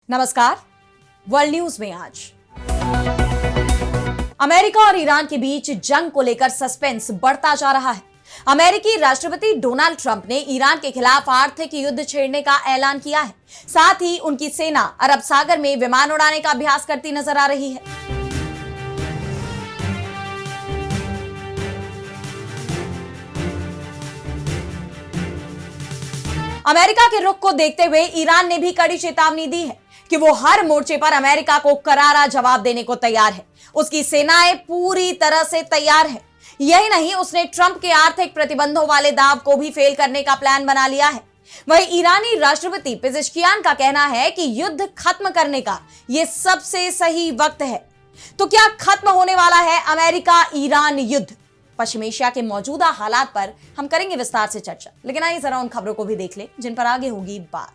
नमस्कार। World news में आज अमेरिका और ईरान के बीच जंग को लेकर सस्पेंस बढ़ता जा रहा है। अमेरिकी राष्ट्रपति डोनाल्ड ट्रंप ने ईरान के खिलाफ आर्थिक युद्ध छेड़ने का ऐलान किया है। साथ ही उनकी सेना अरब सागर में विमान उड़ाने का अभ्यास करती नजर आ रही है। अमेरिका के रुख को देखते हुए ईरान ने भी कड़ी चेतावनी दी है कि वो हर मोर्चे पर अमेरिका को करारा जवाब देने को तैयार है। उसकी सेनाएं पूरी तरह से तैयार है। यही नहीं, उसने ट्रंप के आर्थिक प्रतिबंधों वाले दाव को भी फेल करने का प्लान बना लिया है। वहीं ईरानी राष्ट्रपति पेजेश्कियान का कहना है कि युद्ध खत्म करने का यह सबसे सही वक्त है। तो क्या खत्म होने वाला है अमेरिका ईरान युद्ध? पश्चिम एशिया के मौजूदा हालात पर हम करेंगे विस्तार से चर्चा, लेकिन आइए जरा उन खबरों को भी देख लें जिन पर आगे होगी बात।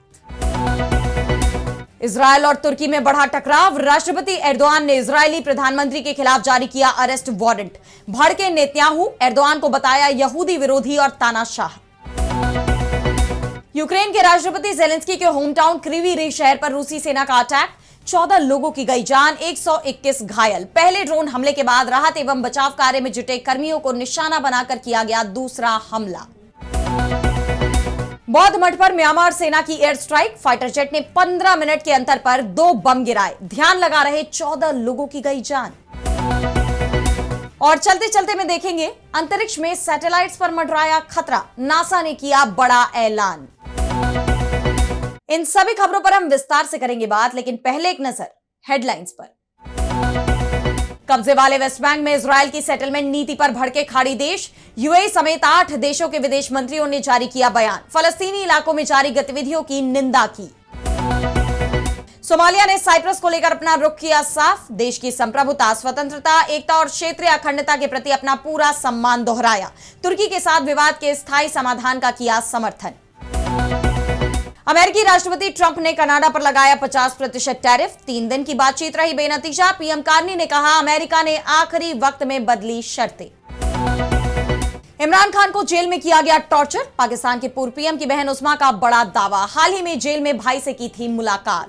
इजरायल और तुर्की में बढ़ा टकराव। राष्ट्रपति एर्दोआन ने इजरायली प्रधानमंत्री के खिलाफ जारी किया अरेस्ट वारंट। भड़के नेतन्याहू, एर्दोआन को बताया यहूदी विरोधी और तानाशाह। यूक्रेन के राष्ट्रपति जेलेंस्की के होम टाउन क्रीवी रीह शहर पर रूसी सेना का अटैक। 14 लोगों की गई जान, 121 घायल। पहले ड्रोन हमले के बाद राहत एवं बचाव कार्य में जुटे कर्मियों को निशाना बनाकर किया गया दूसरा हमला। बौद्ध मठ पर म्यांमार सेना की एयर स्ट्राइक। फाइटर जेट ने 15 मिनट के अंतर पर 2 बम गिराए। ध्यान लगा रहे 14 लोगों की गई जान। और चलते चलते में देखेंगे अंतरिक्ष में सैटेलाइट्स पर मंडराया खतरा। नासा ने किया बड़ा ऐलान। इन सभी खबरों पर हम विस्तार से करेंगे बात, लेकिन पहले एक नजर हेडलाइंस पर। कब्जे वाले वेस्ट बैंक में इजरायल की सेटलमेंट नीति पर भड़के खाड़ी देश। यूएई समेत 8 देशों के विदेश मंत्रियों ने जारी किया बयान। फलस्तीनी इलाकों में जारी गतिविधियों की निंदा की। सोमालिया ने साइप्रस को लेकर अपना रुख किया साफ। देश की संप्रभुता, स्वतंत्रता, एकता और क्षेत्रीय अखंडता के प्रति अपना पूरा सम्मान दोहराया। तुर्की के साथ विवाद के स्थायी समाधान का किया समर्थन। अमेरिकी राष्ट्रपति ट्रंप ने कनाडा पर लगाया 50% टैरिफ। 3 दिन की बातचीत रही बेनतीजा। पीएम कार्नी ने कहा अमेरिका ने आखिरी वक्त में बदली शर्तें। इमरान खान को जेल में किया गया टॉर्चर। पाकिस्तान के पूर्व पीएम की बहन उस्मा का बड़ा दावा। हाल ही में जेल में भाई से की थी मुलाकात।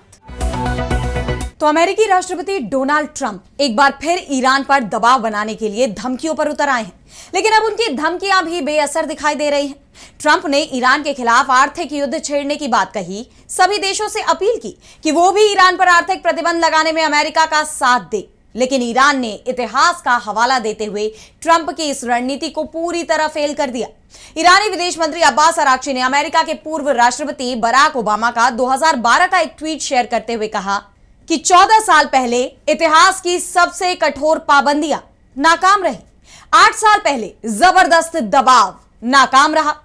तो अमेरिकी राष्ट्रपति डोनाल्ड ट्रंप एक बार फिर ईरान पर दबाव बनाने के लिए धमकियों पर उतर आए हैं, लेकिन अब उनकी धमकियां भी बेअसर दिखाई दे रही हैं। ट्रंप ने ईरान के खिलाफ आर्थिक युद्ध छेड़ने की बात कही। सभी देशों से अपील की कि वो भी ईरान पर आर्थिक प्रतिबंध लगाने में अमेरिका का साथ दे, लेकिन ईरान ने इतिहास का हवाला देते हुए ट्रंप की इस रणनीति को पूरी तरह फेल कर दिया। ईरानी विदेश मंत्री अब्बास अराक्ची ने अमेरिका के पूर्व राष्ट्रपति बराक ओबामा का 2012 का एक ट्वीट शेयर करते हुए कहा कि 14 साल पहले इतिहास की सबसे कठोर पाबंदियां नाकाम रही। 8 साल पहले जबरदस्त दबाव नाकाम रहा।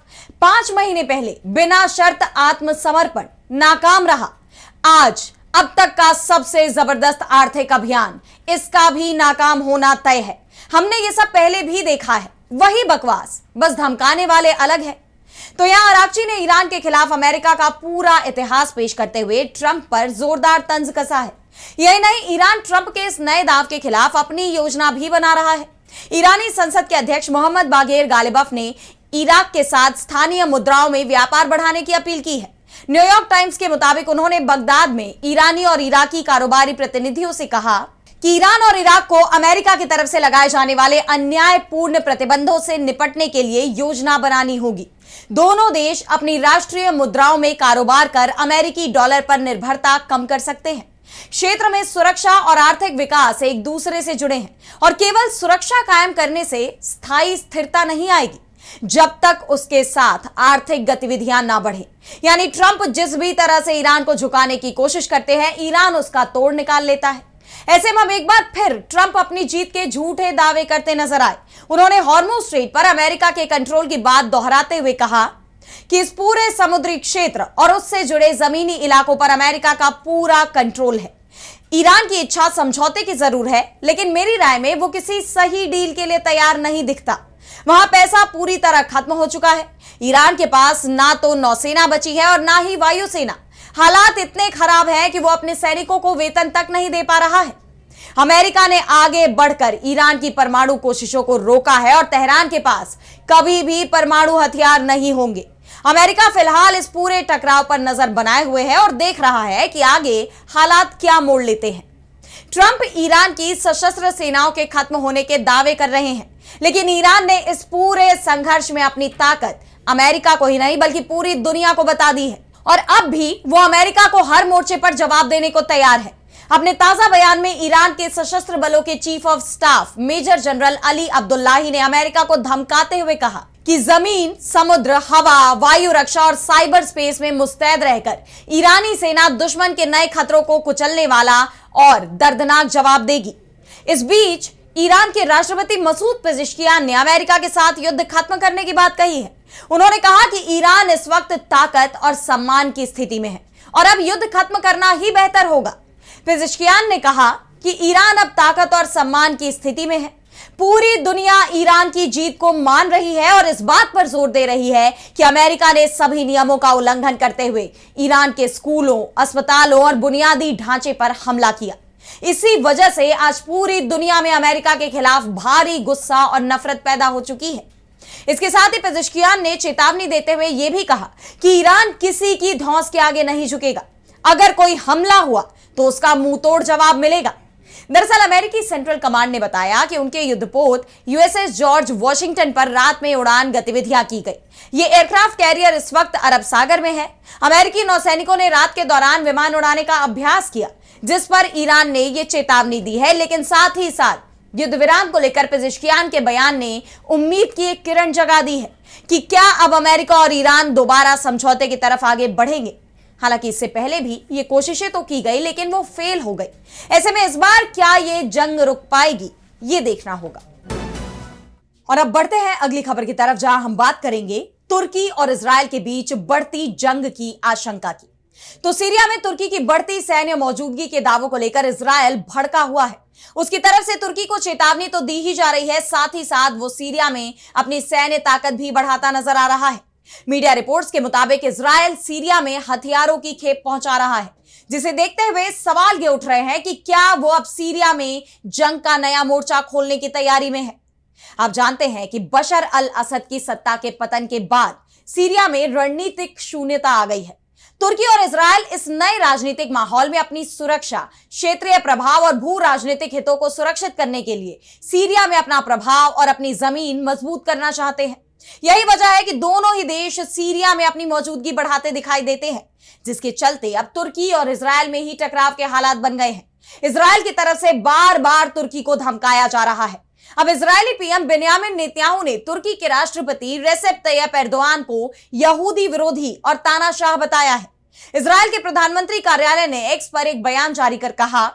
5 महीने पहले बिना शर्त आत्मसमर्पण नाकाम रहा। आज अब तक का सबसे जबरदस्त आर्थिक अभियान, इसका भी नाकाम होना तय है। हमने ये सब पहले भी देखा है, वही बकवास, बस धमकाने वाले अलग है। तो यहां अराक्ची ने ईरान के खिलाफ अमेरिका का पूरा इतिहास पेश करते हुए ट्रंप पर जोरदार तंज कसा है। यही नहीं, ईरान ट्रंप के इस नए दाव के खिलाफ अपनी योजना भी बना रहा है। ईरानी संसद के अध्यक्ष मोहम्मद बागेर गालिबफ ने इराक के साथ स्थानीय मुद्राओं में व्यापार बढ़ाने की अपील की है। न्यूयॉर्क टाइम्स के मुताबिक उन्होंने बगदाद में ईरानी और इराकी कारोबारी प्रतिनिधियों से कहा कि ईरान और इराक को अमेरिका की तरफ से लगाए जाने वाले अन्यायपूर्ण प्रतिबंधों से निपटने के लिए योजना बनानी होगी। दोनों देश अपनी राष्ट्रीय मुद्राओं में कारोबार कर अमेरिकी डॉलर पर निर्भरता कम कर सकते हैं। क्षेत्र में सुरक्षा और आर्थिक विकास एक दूसरे से जुड़े हैं और केवल सुरक्षा कायम करने से स्थायी स्थिरता नहीं आएगी जब तक उसके साथ आर्थिक गतिविधियां ना बढ़े। यानी ट्रंप जिस भी तरह से ईरान को झुकाने की कोशिश करते हैं, ईरान उसका तोड़ निकाल लेता है। ऐसे में अब एक बार फिर ट्रंप अपनी जीत के झूठे दावे करते नजर आए। उन्होंने हॉर्मुज स्ट्रेट पर अमेरिका के कंट्रोल की बात दोहराते हुए कहा कि इस पूरे समुद्री क्षेत्र और उससे जुड़े जमीनी इलाकों पर अमेरिका का पूरा कंट्रोल है। ईरान की इच्छा समझौते की जरूर है, लेकिन मेरी राय में वो किसी सही डील के लिए तैयार नहीं दिखता। वहां पैसा पूरी तरह खत्म हो चुका है। ईरान के पास ना तो नौसेना बची है और ना ही वायुसेना। हालात इतने खराब हैं कि वो अपने सैनिकों को वेतन तक नहीं दे पा रहा है। अमेरिका ने आगे बढ़कर ईरान की परमाणु कोशिशों को रोका है और तेहरान के पास कभी भी परमाणु हथियार नहीं होंगे। अमेरिका फिलहाल इस पूरे टकराव पर नजर बनाए हुए है और देख रहा है कि आगे हालात क्या मोड़ लेते हैं। ट्रंप ईरान की सशस्त्र सेनाओं के खत्म होने के दावे कर रहे हैं, लेकिन ईरान ने इस पूरे संघर्ष में अपनी ताकत अमेरिका को ही नहीं बल्कि पूरी दुनिया को बता दी है और अब भी वो अमेरिका को हर मोर्चे पर जवाब देने को तैयार है। अपने ताजा बयान में ईरान के सशस्त्र बलों के chief of staff major general Ali Abdullahi ने अमेरिका को धमकाते हुए कहा कि जमीन, समुद्र, हवा, वायु रक्षा और साइबर स्पेस में मुस्तैद रहकर ईरानी सेना दुश्मन के नए खतरों को कुचलने वाला और दर्दनाक जवाब देगी। इस बीच ईरान के राष्ट्रपति मसूद पेजेश्कियान ने अमेरिका के साथ युद्ध खत्म करने की बात कही है। उन्होंने कहा कि ईरान इस वक्त ताकत और सम्मान की स्थिति में है और अब युद्ध खत्म करना ही बेहतर होगा। पेजेश्कियान ने कहा कि ईरान अब ताकत और सम्मान की स्थिति में है। पूरी दुनिया ईरान की जीत को मान रही है और इस बात पर जोर दे रही है कि अमेरिका ने सभी नियमों का उल्लंघन करते हुए ईरान के स्कूलों, अस्पतालों और बुनियादी ढांचे पर हमला किया। इसी वजह से आज पूरी दुनिया में अमेरिका के खिलाफ भारी गुस्सा और नफरत पैदा हो चुकी है। इसके साथ ही पेजेश्कियान ने चेतावनी देते हुए यह भी कहा कि ईरान किसी की धौंस के आगे नहीं झुकेगा। अगर कोई हमला हुआ तो उसका मुंह तोड़ जवाब मिलेगा। दरअसल अमेरिकी सेंट्रल कमांड ने बताया कि उनके युद्धपोत यूएसएस जॉर्ज वॉशिंगटन पर रात में उड़ान गतिविधियां की गई। ये एयरक्राफ्ट कैरियर इस वक्त अरब सागर में है। अमेरिकी नौसैनिकों ने रात के दौरान विमान उड़ाने का अभ्यास किया, जिस पर ईरान ने यह चेतावनी दी है। लेकिन साथ ही साथ युद्ध विराम को लेकर पेजेश्कियान के बयान ने उम्मीद की एक किरण जगा दी है कि क्या अब अमेरिका और ईरान दोबारा समझौते की तरफ आगे बढ़ेंगे। हालांकि इससे पहले भी ये कोशिशें तो की गई, लेकिन वो फेल हो गई। ऐसे में इस बार क्या ये जंग रुक पाएगी, ये देखना होगा। और अब बढ़ते हैं अगली खबर की तरफ, जहां हम बात करेंगे तुर्की और इजरायल के बीच बढ़ती जंग की आशंका की। तो सीरिया में तुर्की की बढ़ती सैन्य मौजूदगी के दावों को लेकर इजरायल भड़का हुआ है। उसकी तरफ से तुर्की को चेतावनी तो दी ही जा रही है, साथ ही साथ वो सीरिया में अपनी सैन्य ताकत भी बढ़ाता नजर आ रहा है। मीडिया रिपोर्ट्स के मुताबिक इजरायल सीरिया में हथियारों की खेप पहुंचा रहा है, जिसे देखते हुए सवाल ये उठ रहे हैं कि क्या वो अब सीरिया में जंग का नया मोर्चा खोलने की तैयारी में है। आप जानते हैं कि बशर अल असद की सत्ता के पतन के बाद सीरिया में रणनीतिक शून्यता आ गई है। तुर्की और इजरायल इस नए राजनीतिक माहौल में अपनी सुरक्षा, क्षेत्रीय प्रभाव और भू राजनीतिक हितों को सुरक्षित करने के लिए सीरिया में अपना प्रभाव और अपनी जमीन मजबूत करना चाहते हैं। यही वजह है कि दोनों ही देश सीरिया में अपनी मौजूदगी बढ़ाते दिखाई देते हैं, जिसके चलते अब तुर्की और इजरायल में ही टकराव के हालात बन गए हैं। इजरायल की तरफ से बार बार तुर्की को धमकाया जा रहा है। अब इजरायली पीएम बेंयामिन नेतन्याहू ने तुर्की के राष्ट्रपति रेसेप तैयप एर्दोआन को यहूदी विरोधी और तानाशाह बताया है। इजरायल के प्रधानमंत्री कार्यालय ने एक्स पर एक बयान जारी कर कहा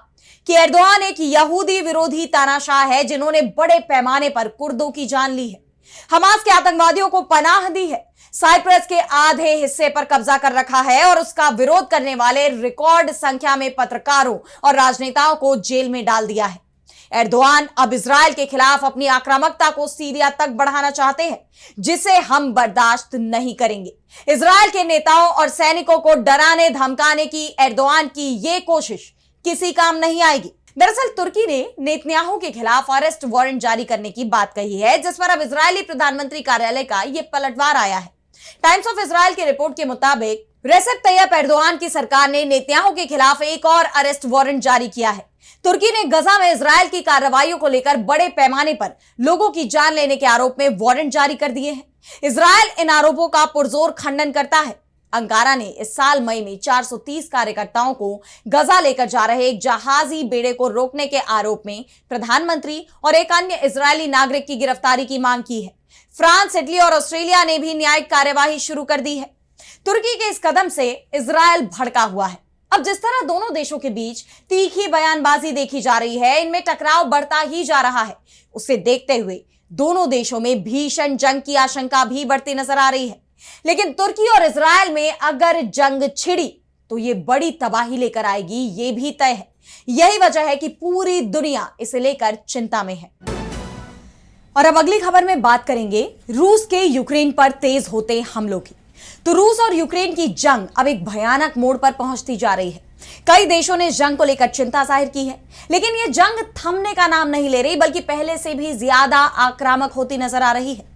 कि एर्दोआन एक यहूदी विरोधी तानाशाह है, जिन्होंने बड़े पैमाने पर कुर्दों की जान ली है, हमास के आतंकवादियों को पनाह दी है, साइप्रस के आधे हिस्से पर कब्जा कर रखा है और उसका विरोध करने वाले रिकॉर्ड संख्या में पत्रकारों और राजनेताओं को जेल में डाल दिया है। एर्दोआन अब इजरायल के खिलाफ अपनी आक्रामकता को सीरिया तक बढ़ाना चाहते हैं, जिसे हम बर्दाश्त नहीं करेंगे। इजरायल के नेताओं और सैनिकों को डराने धमकाने की एर्दोआन की यह कोशिश किसी काम नहीं आएगी। दरअसल तुर्की ने नेतन्याहू के खिलाफ अरेस्ट वारंट जारी करने की बात कही है, जिस पर अब इजरायली प्रधानमंत्री कार्यालय का यह पलटवार आया है। टाइम्स ऑफ इजरायल की रिपोर्ट के मुताबिक रेसेप तैयप एर्दोआन की सरकार ने नेतन्याहू के खिलाफ एक और अरेस्ट वारंट जारी किया है। तुर्की ने गजा में इजरायल की कार्रवाइयों को लेकर बड़े पैमाने पर लोगों की जान लेने के आरोप में वारंट जारी कर दिए हैं। इजरायल इन आरोपों का पुरजोर खंडन करता है। अंकारा ने इस साल मई में 430 कार्यकर्ताओं को गजा लेकर जा रहे एक जहाजी बेड़े को रोकने के आरोप में प्रधानमंत्री और एक अन्य इजरायली नागरिक की गिरफ्तारी की मांग की है। फ्रांस, इटली और ऑस्ट्रेलिया ने भी न्यायिक कार्यवाही शुरू कर दी है। तुर्की के इस कदम से इजरायल भड़का हुआ है। अब जिस तरह दोनों देशों के बीच तीखी बयानबाजी देखी जा रही है, इनमें टकराव बढ़ता ही जा रहा है। उसे देखते हुए दोनों देशों में भीषण जंग की आशंका भी बढ़ती नजर आ रही है। लेकिन तुर्की और इजरायल में अगर जंग छिड़ी तो ये बड़ी तबाही लेकर आएगी, ये भी तय है। यही वजह है कि पूरी दुनिया इसे लेकर चिंता में है। और अब अगली खबर में बात करेंगे रूस के यूक्रेन पर तेज होते हमलों की। तो रूस और यूक्रेन की जंग अब एक भयानक मोड़ पर पहुंचती जा रही है। कई देशों ने इस जंग को लेकर चिंता जाहिर की है, लेकिन यह जंग थमने का नाम नहीं ले रही, बल्कि पहले से भी ज्यादा आक्रामक होती नजर आ रही है।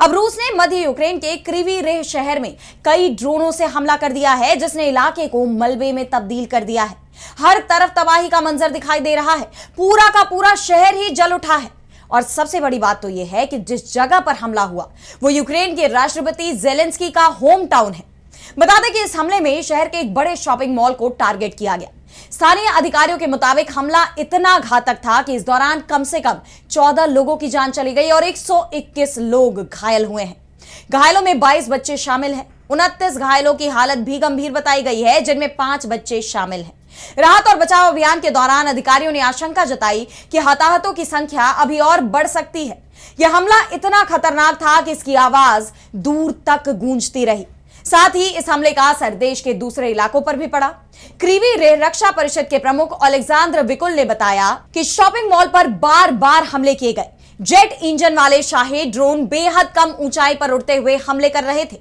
अब रूस ने मध्य यूक्रेन के क्रिवी रेह शहर में कई ड्रोनों से हमला कर दिया है, जिसने इलाके को मलबे में तब्दील कर दिया है। हर तरफ तबाही का मंजर दिखाई दे रहा है, पूरा का पूरा शहर ही जल उठा है। और सबसे बड़ी बात तो यह है कि जिस जगह पर हमला हुआ वो यूक्रेन के राष्ट्रपति जेलेंस्की का होम टाउन है। बता दें कि इस हमले में शहर के एक बड़े शॉपिंग मॉल को टारगेट किया गया। स्थानीय अधिकारियों के मुताबिक हमला इतना घातक था कि इस दौरान कम से कम 14 लोगों की जान चली गई और 121 लोग घायल हुए हैं। घायलों में 22 बच्चे शामिल हैं। 29 घायलों की हालत भी गंभीर बताई गई है, जिनमें 5 बच्चे शामिल हैं। राहत और बचाव अभियान के दौरान अधिकारियों ने आशंका जताई कि हताहतों की संख्या अभी और बढ़ सकती है। यह हमला इतना खतरनाक था कि इसकी आवाज दूर तक गूंजती रही। साथ ही इस हमले का असर देश के दूसरे इलाकों पर भी पड़ा। क्रीवी रेह रक्षा परिषद के प्रमुख ओलेक्सांद्र विकुल ने बताया कि शॉपिंग मॉल पर बार बार हमले किए गए। जेट इंजन वाले शाही ड्रोन बेहद कम ऊंचाई पर उड़ते हुए हमले कर रहे थे।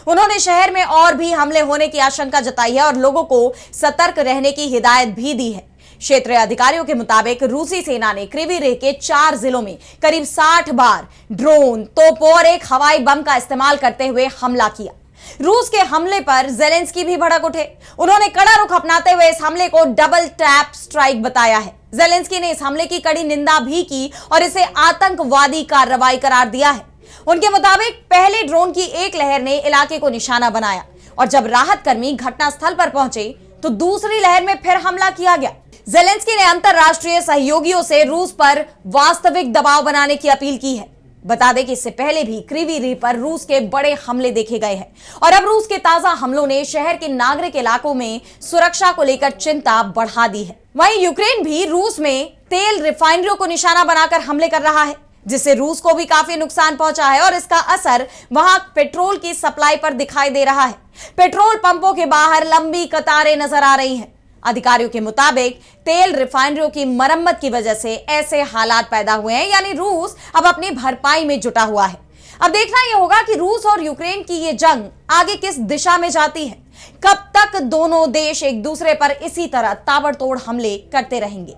उन्होंने शहर में और भी हमले होने की आशंका जताई है और लोगों को सतर्क रहने की हिदायत भी दी है। क्षेत्रीय अधिकारियों के मुताबिक रूसी सेना ने क्रीवी रेह के 4 जिलों में करीब 60 बार ड्रोन, तोपों और एक हवाई बम का इस्तेमाल करते हुए हमला किया। रूस के हमले पर जेलेंस्की भी भड़क उठे। उन्होंने कड़ा रुख अपनाते हुए इस हमले को डबल टैप स्ट्राइक बताया है। जेलेंस्की ने इस हमले की कड़ी निंदा भी की और इसे आतंकवादी कार्रवाई करार दिया है। उनके मुताबिक पहले ड्रोन की एक लहर ने इलाके को निशाना बनाया और जब राहत कर्मी घटनास्थल पर पहुंचे तो दूसरी लहर में फिर हमला किया गया। जेलेंस्की ने अंतरराष्ट्रीय सहयोगियों से रूस पर वास्तविक दबाव बनाने की अपील की है। बता दें कि इससे पहले भी क्रीवी रेह पर रूस के बड़े हमले देखे गए हैं और अब रूस के ताजा हमलों ने शहर के नागरिक इलाकों में सुरक्षा को लेकर चिंता बढ़ा दी है। वहीं यूक्रेन भी रूस में तेल रिफाइनरियों को निशाना बनाकर हमले कर रहा है, जिससे रूस को भी काफी नुकसान पहुंचा है और इसका असर वहां पेट्रोल की सप्लाई पर दिखाई दे रहा है। पेट्रोल पंपों के बाहर लंबी कतारें नजर आ रही हैं। अधिकारियों के मुताबिक तेल रिफाइनरियों की मरम्मत की वजह से ऐसे हालात पैदा हुए हैं, यानी रूस अब अपनी भरपाई में जुटा हुआ है। अब देखना यह होगा कि रूस और यूक्रेन की यह जंग आगे किस दिशा में जाती है। कब तक दोनों देश एक दूसरे पर इसी तरह ताबड़तोड़ हमले करते रहेंगे।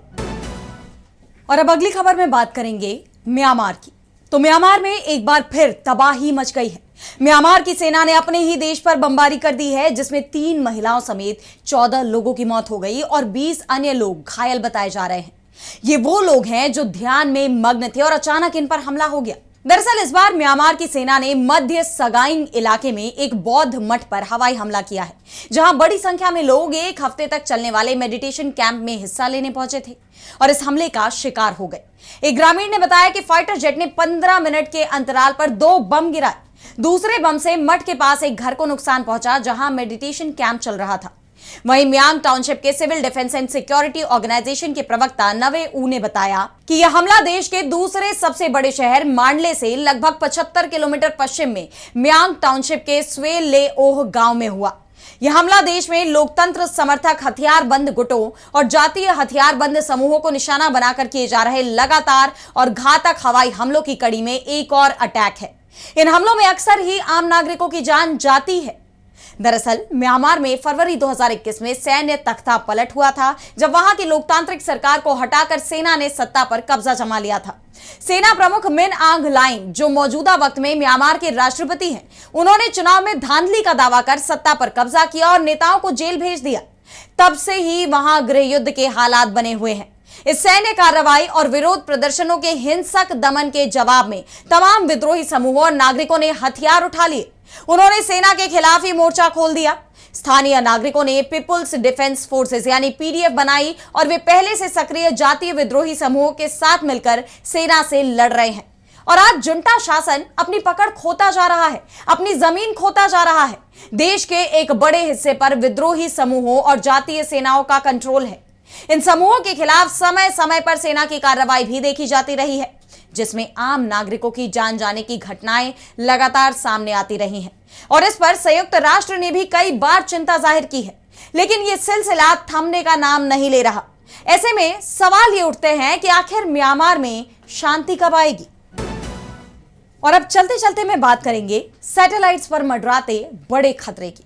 और अब अगली खबर में बात करेंगे म्यांमार की। तो म्यांमार में एक बार फिर तबाही मच गई है। म्यांमार की सेना ने अपने ही देश पर बमबारी कर दी है, जिसमें 3 महिलाओं समेत 14 लोगों की मौत हो गई और 20 अन्य लोग घायल बताए जा रहे हैं। ये वो लोग हैं जो ध्यान में मग्न थे और अचानक इन पर हमला हो गया। दरअसल इस बार म्यांमार की सेना ने मध्य सगाइंग इलाके में एक बौद्ध मठ पर हवाई हमला किया है, जहां बड़ी संख्या में लोग एक हफ्ते तक चलने वाले मेडिटेशन कैंप में हिस्सा लेने पहुंचे थे और इस हमले का शिकार हो गए। एक ग्रामीण ने बताया कि फाइटर जेट ने 15 मिनट के अंतराल पर 2 बम गिराए। दूसरे बम से मठ के पास एक घर को नुकसान पहुंचा, जहां मेडिटेशन कैंप चल रहा था। वहीं मियांग टाउनशिप के civil defence and security organisation के प्रवक्ता नवे ऊ ने बताया कि यह हमला देश के दूसरे सबसे बड़े शहर मांडले से लगभग 75 किलोमीटर पश्चिम में मियांग टाउनशिप के स्वे ले ओह गांव में हुआ। यह हमला देश में लोकतंत्र समर्थक हथियारबंद गुटों और जातीय हथियारबंद समूहों को निशाना बनाकर किए जा रहे लगातार और घातक हवाई हमलों की कड़ी में एक और अटैक है। इन हमलों में अक्सर ही आम नागरिकों की जान जाती है। दरअसल म्यांमार में फरवरी 2021 में सैन्य तख्ता पलट हुआ था, जब वहां की लोकतांत्रिक सरकार को हटाकर सेना ने सत्ता पर कब्जा जमा लिया था। सेना प्रमुख मिन आंग लाइन, जो मौजूदा वक्त में म्यांमार के राष्ट्रपति हैं, उन्होंने चुनाव में धांधली का दावा कर सत्ता पर कब्जा किया और नेताओं को जेल भेज दिया। तब से ही वहां गृह युद्ध के हालात बने हुए हैं। इस सैन्य कार्रवाई और विरोध प्रदर्शनों के हिंसक दमन के जवाब में तमाम विद्रोही समूहों और नागरिकों ने हथियार उठा लिए। उन्होंने सेना के खिलाफ ही मोर्चा खोल दिया। स्थानीय नागरिकों ने पीपुल्स डिफेंस फोर्सेस यानी पीडीएफ बनाई और वे पहले से सक्रिय जातीय विद्रोही समूहों के साथ मिलकर सेना से लड़ रहे हैं। और आज जुंटा शासन अपनी पकड़ खोता जा रहा है, अपनी जमीन खोता जा रहा है। देश के एक बड़े हिस्से पर विद्रोही समूहों और जातीय सेनाओं का कंट्रोल है। इन समूहों के खिलाफ समय समय पर सेना की कार्रवाई भी देखी जाती रही है, जिसमें आम नागरिकों की जान जाने की घटनाएं लगातार सामने आती रही हैं। और इस पर संयुक्त राष्ट्र ने भी कई बार चिंता जाहिर की है, लेकिन यह सिलसिला थमने का नाम नहीं ले रहा। ऐसे में सवाल ये उठते हैं कि आखिर म्यांमार में शांति कब आएगी। और अब चलते चलते मैं बात करेंगे सैटेलाइट्स पर मंडराते बड़े खतरे की।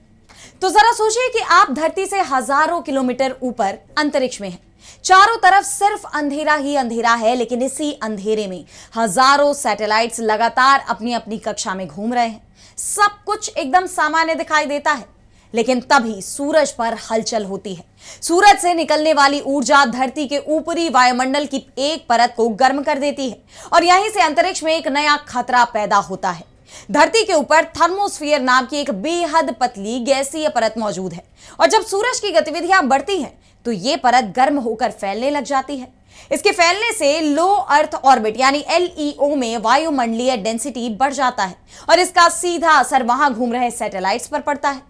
तो जरा सोचिए कि आप धरती से हजारों किलोमीटर ऊपर अंतरिक्ष में हैं। चारों तरफ सिर्फ अंधेरा ही अंधेरा है, लेकिन इसी अंधेरे में हजारों सैटेलाइट्स लगातार अपनी अपनी कक्षा में घूम रहे हैं। सब कुछ एकदम सामान्य दिखाई देता है, लेकिन तभी सूरज पर हलचल होती है। सूरज से निकलने वाली ऊर्जा धरती के ऊपरी वायुमंडल की एक परत को गर्म कर देती है और यहीं से अंतरिक्ष में एक नया खतरा पैदा होता है। धरती के ऊपर थर्मोस्फीयर नाम की एक बेहद पतली गैसीय परत मौजूद है और जब सूरज की गतिविधियां बढ़ती हैं तो यह परत गर्म होकर फैलने लग जाती है। इसके फैलने से लो अर्थ ऑर्बिट यानी LEO में वायुमंडलीय डेंसिटी बढ़ जाता है और इसका सीधा असर वहां घूम रहे सैटेलाइट्स पर पड़ता है।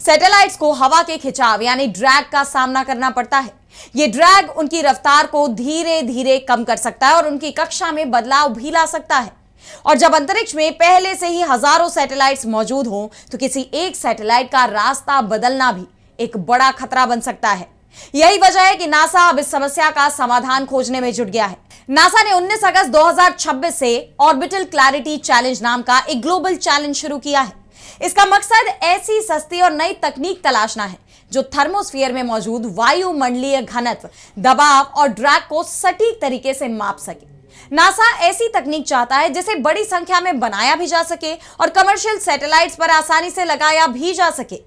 सैटेलाइट्स को हवा के खिंचाव यानी ड्रैग का सामना करना पड़ता है। यह ड्रैग उनकी रफ्तार को धीरे धीरे कम कर सकता है और उनकी कक्षा में बदलाव भी ला सकता है। और जब अंतरिक्ष में पहले से ही हजारों सैटेलाइट्स मौजूद हों तो किसी एक सैटेलाइट का रास्ता बदलना भी एक बड़ा खतरा बन सकता है। यही वजह है कि नासा अब इस समस्या का समाधान खोजने में जुट गया है। नासा ने 19 अगस्त 2026 से ऑर्बिटल क्लैरिटी चैलेंज नाम का एक ग्लोबल चैलेंज शुरू किया है। इसका मकसद ऐसी सस्ती और नई तकनीक तलाशना है जो थर्मोस्फीयर में मौजूद वायुमंडलीय घनत्व, दबाव और ड्रैग को सटीक तरीके से माप सके। नासा ऐसी तकनीक चाहता है जिसे बड़ी संख्या में बनाया भी जा सके और कमर्शियल सैटेलाइट्स पर आसानी से लगाया भी जा सके।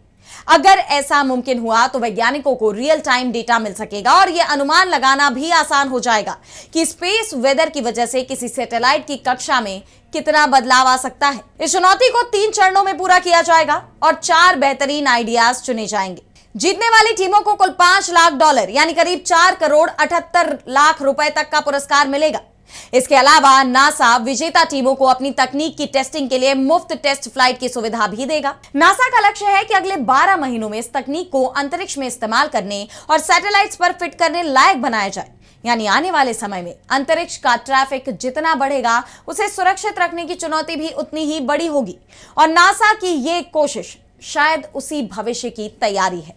अगर ऐसा मुमकिन हुआ तो वैज्ञानिकों को रियल टाइम डेटा मिल सकेगा और यह अनुमान लगाना भी आसान हो जाएगा कि स्पेस वेदर की वजह से किसी सैटेलाइट की कक्षा में कितना बदलाव आ सकता है। इस चुनौती को 3 चरणों में पूरा किया जाएगा और 4 बेहतरीन आइडियाज चुने जाएंगे। जीतने वाली टीमों को कुल $5 लाख यानी करीब 4,78,00,000 रुपए तक का पुरस्कार मिलेगा। इसके अलावा नासा विजेता टीमों को अपनी तकनीक की टेस्टिंग के लिए मुफ्त टेस्ट फ्लाइट की सुविधा भी देगा। नासा का लक्ष्य है कि अगले 12 महीनों में इस तकनीक को अंतरिक्ष में इस्तेमाल करने और सैटेलाइट्स पर फिट करने लायक बनाया जाए। यानी आने वाले समय में अंतरिक्ष का ट्रैफिक जितना बढ़ेगा उसे सुरक्षित रखने की चुनौती भी उतनी ही बड़ी होगी और नासा की ये कोशिश शायद उसी भविष्य की तैयारी है।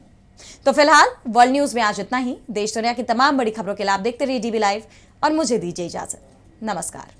तो फिलहाल वर्ल्ड न्यूज में आज इतना ही। देश दुनिया की तमाम बड़ी खबरों के लिए आप देखते रहिए DB लाइव और मुझे दीजिए इजाजत। नमस्कार।